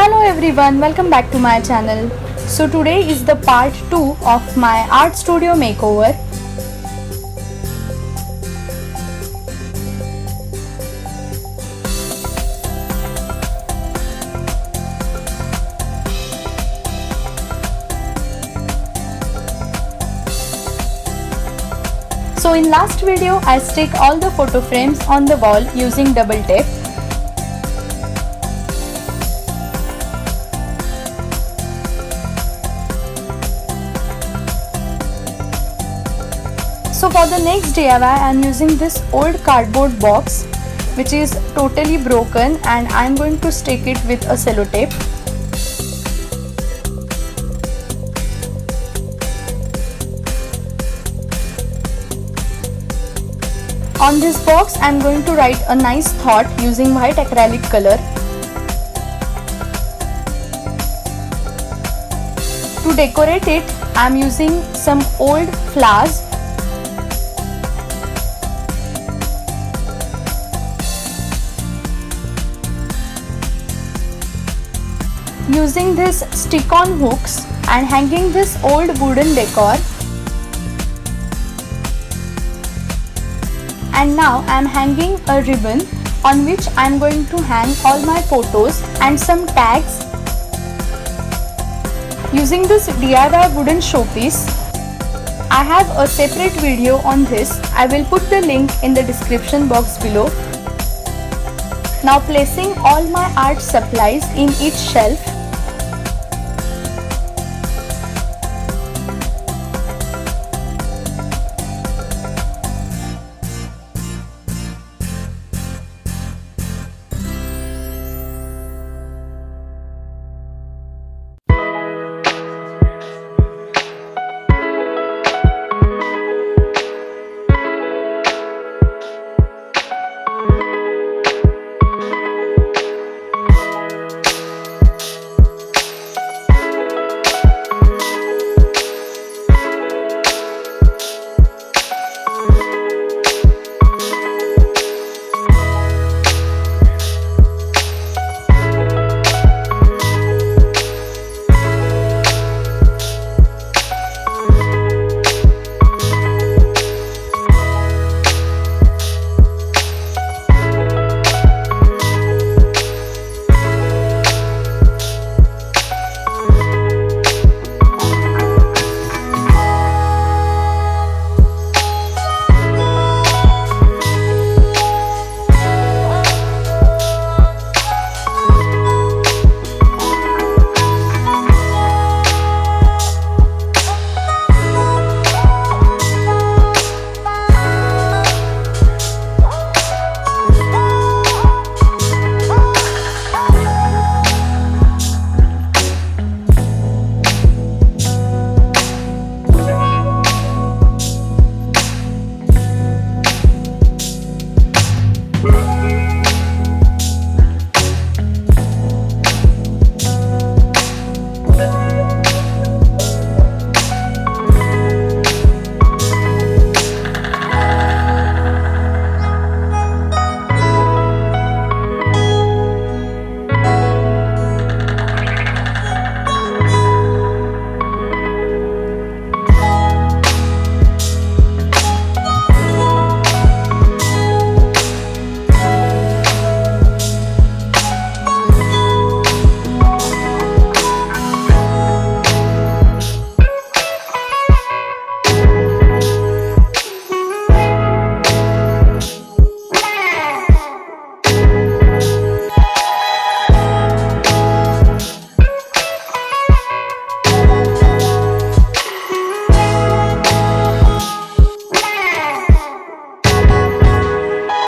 Hello everyone, welcome back to my channel. So today is the part 2 of my art studio makeover. So in last video I stick all the photo frames on the wall using double tape. So for the next DIY I am using this old cardboard box which is totally broken and I am going to stick it with a sellotape. On this box I am going to write a nice thought using white acrylic color. To decorate it I am using some old flowers. Using this stick-on hooks and hanging this old wooden decor. And now I am hanging a ribbon on which I am going to hang all my photos and some tags. Using this DIY wooden showpiece, I have a separate video on this. I will put the link in the description box below. Now placing all my art supplies in each shelf.